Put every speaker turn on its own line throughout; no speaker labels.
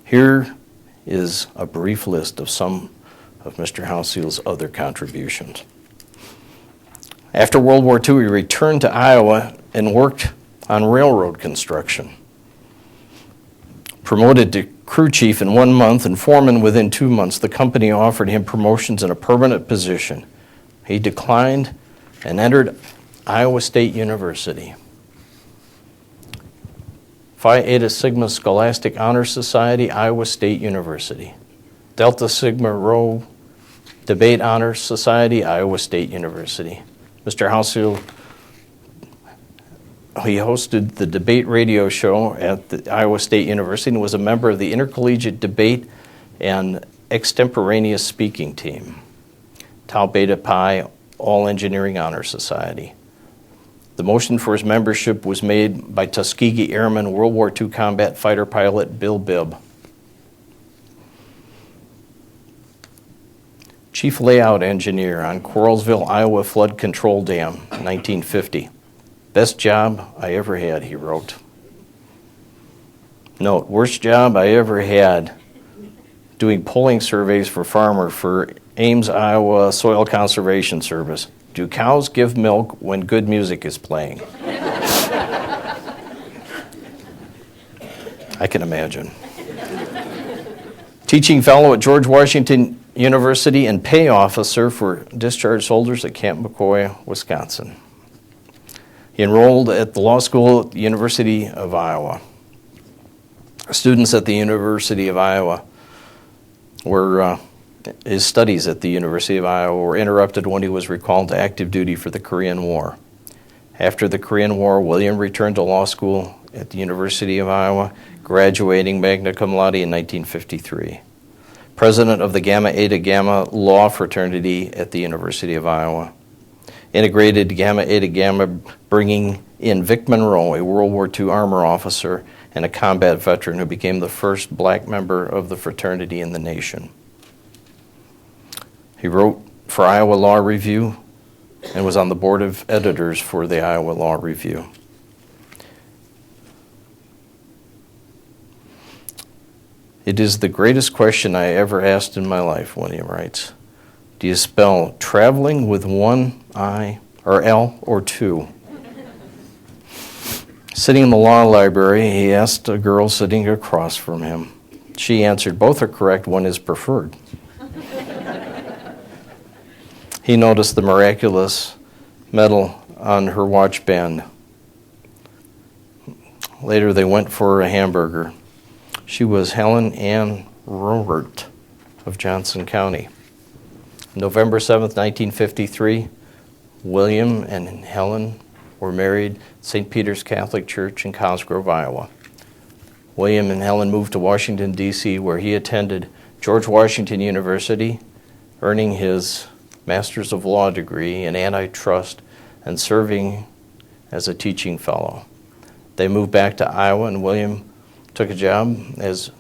Here is a brief list of some of Mr. Houseal's other contributions. After World War II, he returned to Iowa and worked on railroad construction. Promoted to crew chief in 1 month and foreman within 2 months, the company offered him promotions and a permanent position. He declined and entered Iowa State University. Phi Eta Sigma Scholastic Honor Society, Iowa State University. Delta Sigma Rho Debate Honor Society, Iowa State University. Mr. Houseal, he hosted the debate radio show at the Iowa State University and was a member of the Intercollegiate Debate and Extemporaneous Speaking Team. Tau Beta Pi All Engineering Honor Society. The motion for his membership was made by Tuskegee Airman World War II combat fighter pilot Bill Bibb. Chief layout engineer on Quarlesville, Iowa Flood Control Dam, 1950. Best job I ever had, he wrote. Note, worst job I ever had, doing polling surveys for farmer for Ames, Iowa Soil Conservation Service. Do cows give milk when good music is playing? I can imagine. Teaching fellow at George Washington University and pay officer for discharged soldiers at Camp McCoy, Wisconsin. He enrolled at the law school at the University of Iowa. Students at the University of Iowa were his studies at the University of Iowa were interrupted when he was recalled to active duty for the Korean War. After the Korean War, William returned to law school at the University of Iowa, graduating magna cum laude in 1953. President of the Gamma Eta Gamma Law Fraternity at the University of Iowa. Integrated Gamma Eta Gamma, bringing in Vic Monroe, a World War II armor officer and a combat veteran who became the first black member of the fraternity in the nation. He wrote for Iowa Law Review and was on the board of editors for the Iowa Law Review. It is the greatest question I ever asked in my life, William writes. Do you spell traveling with one I or L or two? Sitting in the law library, he asked a girl sitting across from him. She answered, both are correct, one is preferred. He noticed the miraculous medal on her watch band. Later they went for a hamburger. She was Helen Ann Rohrt of Johnson County. November 7th, 1953, William and Helen were married at St. Peter's Catholic Church in Cosgrove, Iowa. William and Helen moved to Washington, D.C., where he attended George Washington University, earning his Master's of Law degree in antitrust and serving as a teaching fellow. They moved back to Iowa, and William took a job as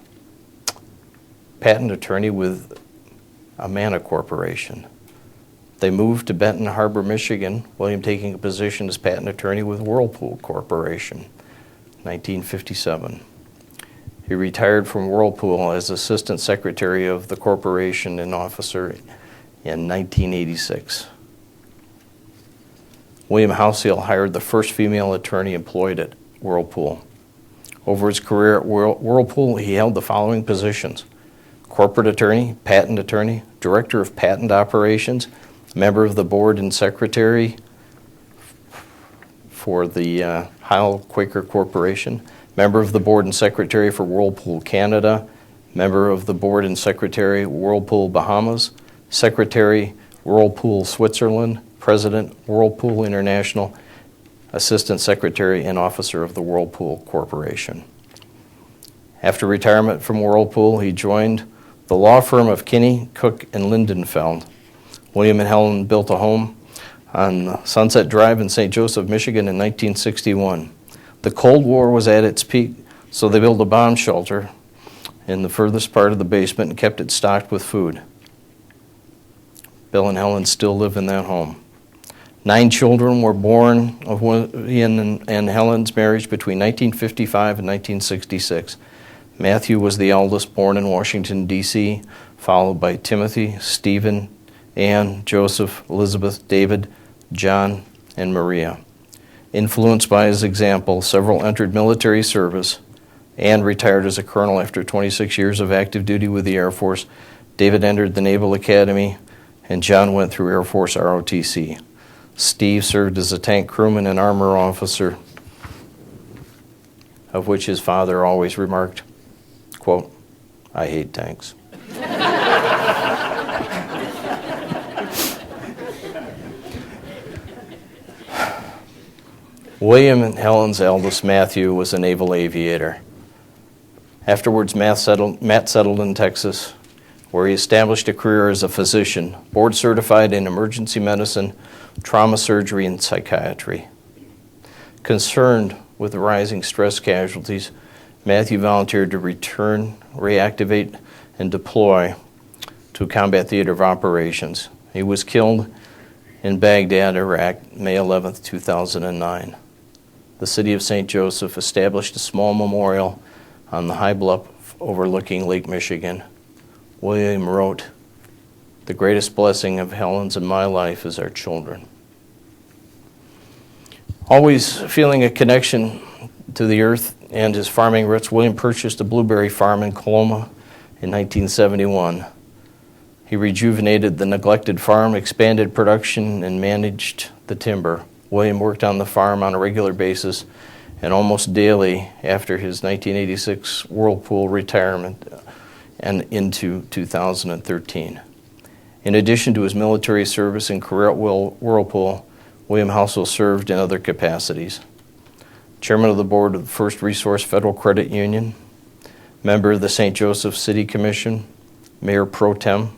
patent attorney with Amana Corporation. They moved to Benton Harbor, Michigan, William taking a position as patent attorney with Whirlpool Corporation, 1957. He retired from Whirlpool as assistant secretary of the corporation and officer in 1986. William Houseal hired the first female attorney employed at Whirlpool. Over his career at Whirlpool, he held the following positions: corporate attorney, patent attorney, director of patent operations, member of the board and secretary for the Heil Quaker Corporation, member of the board and secretary for Whirlpool Canada, member of the board and secretary Whirlpool Bahamas, secretary Whirlpool Switzerland, president Whirlpool International, assistant secretary and officer of the Whirlpool Corporation. After retirement from Whirlpool, he joined the law firm of Kinney, Cook, and Lindenfeld. William and Helen built a home on Sunset Drive in St. Joseph, Michigan in 1961. The Cold War was at its peak, so they built a bomb shelter in the furthest part of the basement and kept it stocked with food. Bill and Helen still live in that home. 9 children were born of William and Helen's marriage between 1955 and 1966. Matthew was the eldest, born in Washington, D.C., followed by Timothy, Stephen, Anne, Joseph, Elizabeth, David, John, and Maria. Influenced by his example, several entered military service and retired as a colonel after 26 years of active duty with the Air Force. David entered the Naval Academy, and John went through Air Force ROTC. Steve served as a tank crewman and armor officer, of which his father always remarked, quote, "I hate tanks." William and Helen's eldest, Matthew, was a naval aviator. Afterwards, Matt settled in Texas, where he established a career as a physician, board certified in emergency medicine, trauma surgery, and psychiatry. Concerned with the rising stress casualties, Matthew volunteered to return, reactivate, and deploy to Combat Theater of Operations. He was killed in Baghdad, Iraq, May 11, 2009. The city of St. Joseph established a small memorial on the high bluff overlooking Lake Michigan. William wrote, "The greatest blessing of Helen's and my life is our children." Always feeling a connection to the earth and his farming roots, William purchased a blueberry farm in Coloma in 1971. He rejuvenated the neglected farm, expanded production, and managed the timber. William worked on the farm on a regular basis and almost daily after his 1986 Whirlpool retirement and into 2013. In addition to his military service and career at Whirlpool, William Houseal served in other capacities. Chairman of the board of the First Resource Federal Credit Union, member of the St. Joseph City Commission, mayor pro tem,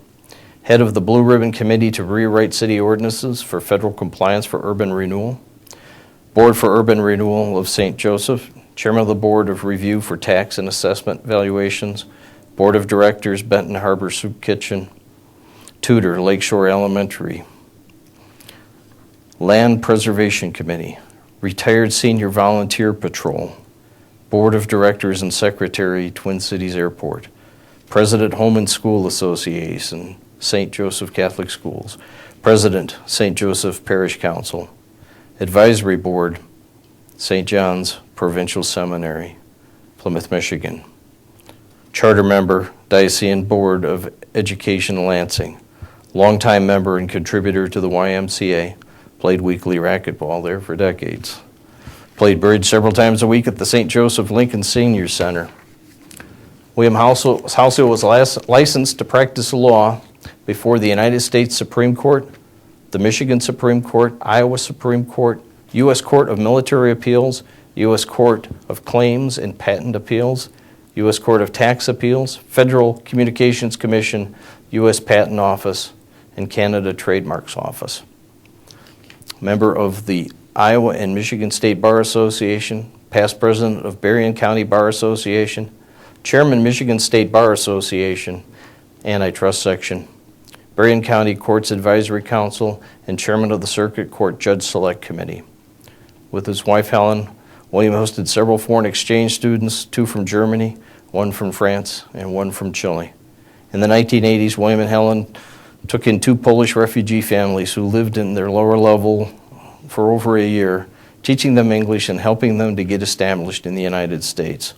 head of the Blue Ribbon Committee to rewrite city ordinances for federal compliance for urban renewal, board for urban renewal of St. Joseph, chairman of the board of review for tax and assessment valuations, board of directors, Benton Harbor Soup Kitchen, tutor, Lakeshore Elementary, land preservation committee, retired senior volunteer patrol, board of directors and secretary, Twin Cities Airport, president Home and School Association, St. Joseph Catholic Schools, president, St. Joseph Parish Council, advisory board, St. John's Provincial Seminary, Plymouth, Michigan, charter member, Diocesan Board of Education, Lansing, longtime member and contributor to the YMCA, played weekly racquetball there for decades, played bridge several times a week at the St. Joseph Lincoln Senior Center. William Houseal was licensed to practice law before the United States Supreme Court, the Michigan Supreme Court, Iowa Supreme Court, U.S. Court of Military Appeals, U.S. Court of Claims and Patent Appeals, U.S. Court of Tax Appeals, Federal Communications Commission, U.S. Patent Office, and Canada Trademarks Office. Member of the Iowa and Michigan State Bar Association, past president of Berrien County Bar Association, chairman Michigan State Bar Association, Antitrust Section, Berrien County Courts Advisory Council, and chairman of the Circuit Court Judge Select Committee. With his wife Helen, William hosted several foreign exchange students, 2 from Germany, 1 from France, and 1 from Chile. In the 1980s, William and Helen took in 2 Polish refugee families who lived in their lower level for over a year, teaching them English and helping them to get established in the United States.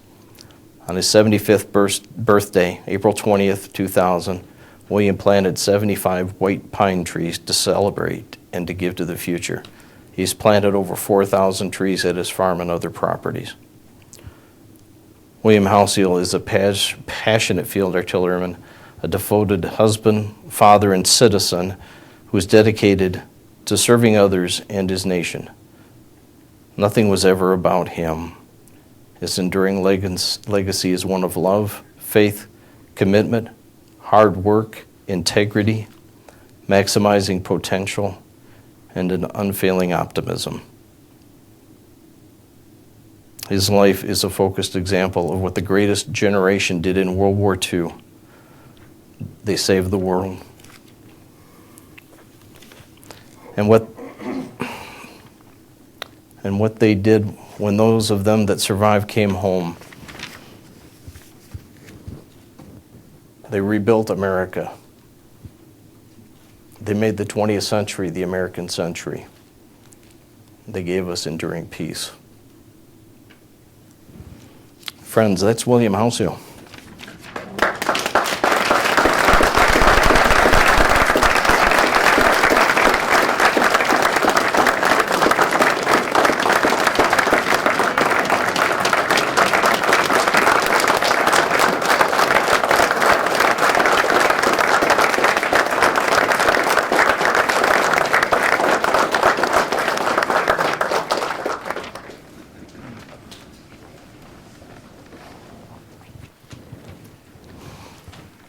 On his 75th birthday, April 20th, 2000, William planted 75 white pine trees to celebrate and to give to the future. He's planted over 4,000 trees at his farm and other properties. William Houseal is a passionate field artilleryman, a devoted husband, father, and citizen who is dedicated to serving others and his nation. Nothing was ever about him. His enduring legacy is one of love, faith, commitment, hard work, integrity, maximizing potential, and an unfailing optimism. His life is a focused example of what the greatest generation did in World War II. They saved the world. And what they did when those of them that survived came home. They rebuilt America. They made the 20th century the American century. They gave us enduring peace. Friends, that's William Houseal.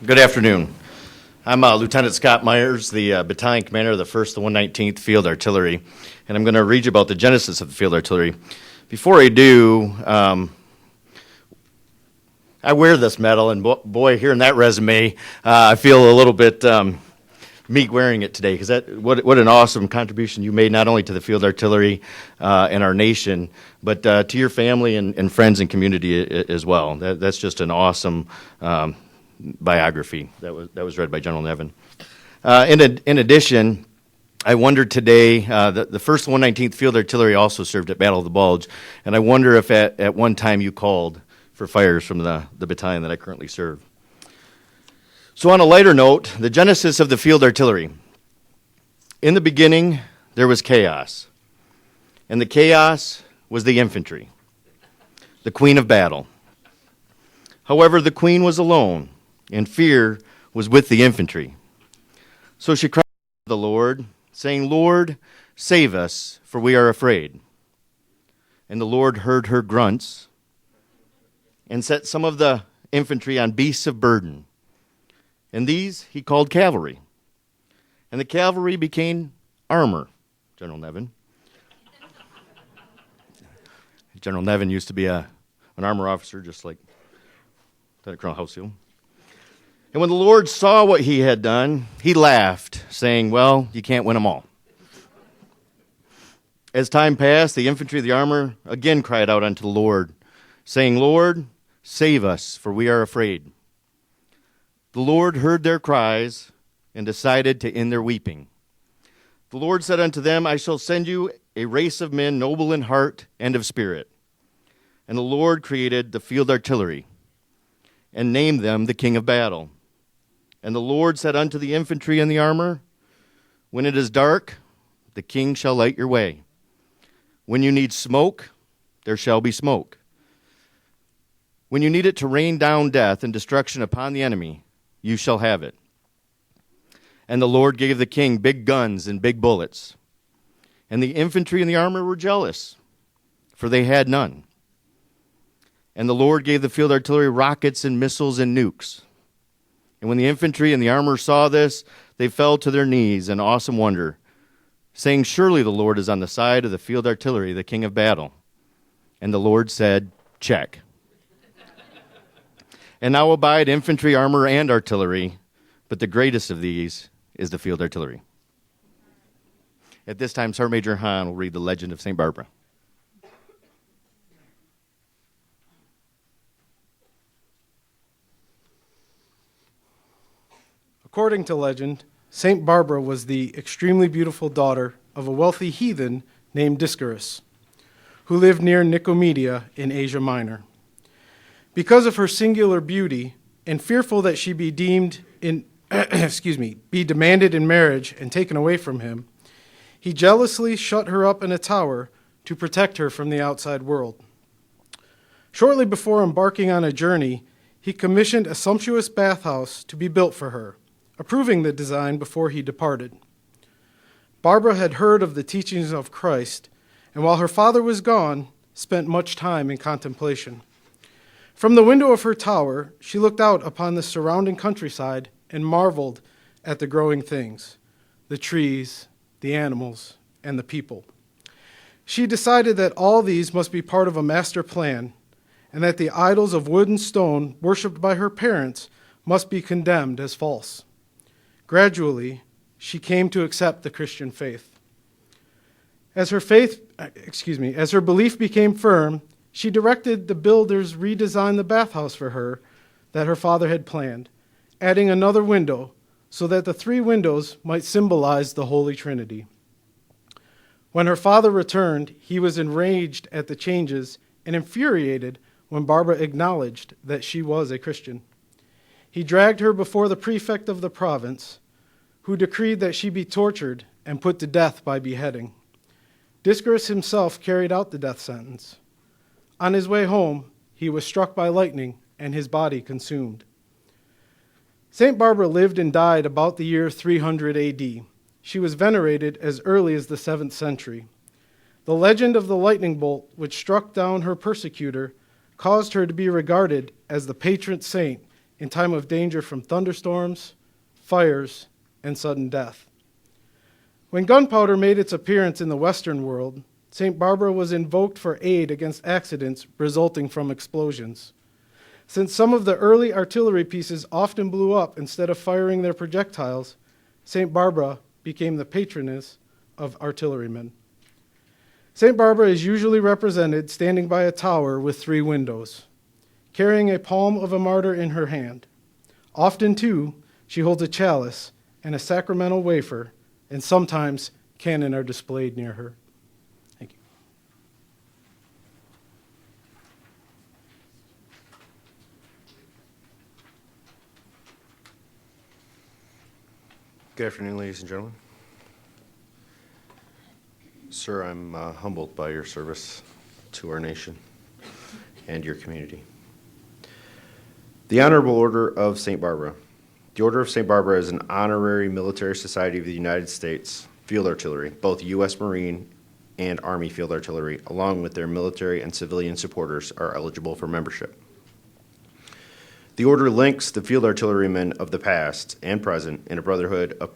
Good afternoon. I'm Lieutenant Scott Myers, the battalion commander of the 1st, the 119th Field Artillery, and I'm going to read you about the genesis of the Field Artillery. Before I do, I wear this medal, and boy, hearing that resume, I feel a little bit meek wearing it today, because what an awesome contribution you made, not only to the Field Artillery and our nation, but to your family and friends and community as well. That's just an awesome biography that was read by General Nevin. In addition, I wondered today, the 1st 119th Field Artillery also served at Battle of the Bulge, and I wonder if at one time you called for fires from the battalion that I currently serve. So on a lighter note, the genesis of the Field Artillery. In the beginning, there was chaos, and the chaos was the infantry, the queen of battle. However, the queen was alone, and fear was with the infantry. So she cried to the Lord, saying, "Lord, save us, for we are afraid." And the Lord heard her grunts and set some of the infantry on beasts of burden. And these he called cavalry. And the cavalry became armor, General Nevin. General Nevin used to be an armor officer, just like Lieutenant Colonel Houseal. And when the Lord saw what he had done, he laughed, saying, "Well, you can't win them all." As time passed, the infantry of the armor again cried out unto the Lord, saying, "Lord, save us, for we are afraid." The Lord heard their cries and decided to end their weeping. The Lord said unto them, "I shall send you a race of men noble in heart and of spirit." And the Lord created the Field Artillery and named them the King of Battle. And the Lord said unto the infantry and the armor, "When it is dark, the king shall light your way. When you need smoke, there shall be smoke. When you need it to rain down death and destruction upon the enemy, you shall have it." And the Lord gave the king big guns and big bullets. And the infantry and the armor were jealous, for they had none. And the Lord gave the Field Artillery rockets and missiles and nukes. And when the infantry and the armor saw this, they fell to their knees in awesome wonder, saying, "Surely the Lord is on the side of the Field Artillery, the King of Battle." And the Lord said, "Check." And now abide infantry, armor, and artillery, but the greatest of these is the Field Artillery. At this time, Sergeant Major Hahn will read the Legend of St. Barbara.
According to legend, St. Barbara was the extremely beautiful daughter of a wealthy heathen named Discarus, who lived near Nicomedia in Asia Minor. Because of her singular beauty, and fearful that she be demanded in marriage and taken away from him, he jealously shut her up in a tower to protect her from the outside world. Shortly before embarking on a journey, he commissioned a sumptuous bathhouse to be built for her, approving the design before he departed. Barbara had heard of the teachings of Christ, and while her father was gone, spent much time in contemplation. From the window of her tower, she looked out upon the surrounding countryside and marveled at the growing things, the trees, the animals, and the people. She decided that all these must be part of a master plan, and that the idols of wood and stone worshipped by her parents must be condemned as false. Gradually, she came to accept the Christian faith. As her belief became firm, she directed the builders redesign the bathhouse for her that her father had planned, adding another window so that the 3 windows might symbolize the Holy Trinity. When her father returned, he was enraged at the changes and infuriated when Barbara acknowledged that she was a Christian. He dragged her before the prefect of the province, who decreed that she be tortured and put to death by beheading. Discurus himself carried out the death sentence. On his way home, he was struck by lightning and his body consumed. St. Barbara lived and died about the year 300 AD. She was venerated as early as the 7th century. The legend of the lightning bolt which struck down her persecutor caused her to be regarded as the patron saint in time of danger from thunderstorms, fires, and sudden death. When gunpowder made its appearance in the Western world, St. Barbara was invoked for aid against accidents resulting from explosions. Since some of the early artillery pieces often blew up instead of firing their projectiles, St. Barbara became the patroness of artillerymen. St. Barbara is usually represented standing by a tower with 3 windows, carrying a palm of a martyr in her hand. Often, too, she holds a chalice and a sacramental wafer, and sometimes cannon are displayed near her. Thank you.
Good afternoon, ladies and gentlemen. Sir, I'm humbled by your service to our nation and your community. The Honorable Order of St. Barbara. The Order of St. Barbara is an honorary military society of the United States Field Artillery, both U.S. Marine and Army Field Artillery, along with their military and civilian supporters, are eligible for membership. The Order links the field artillerymen of the past and present in a brotherhood of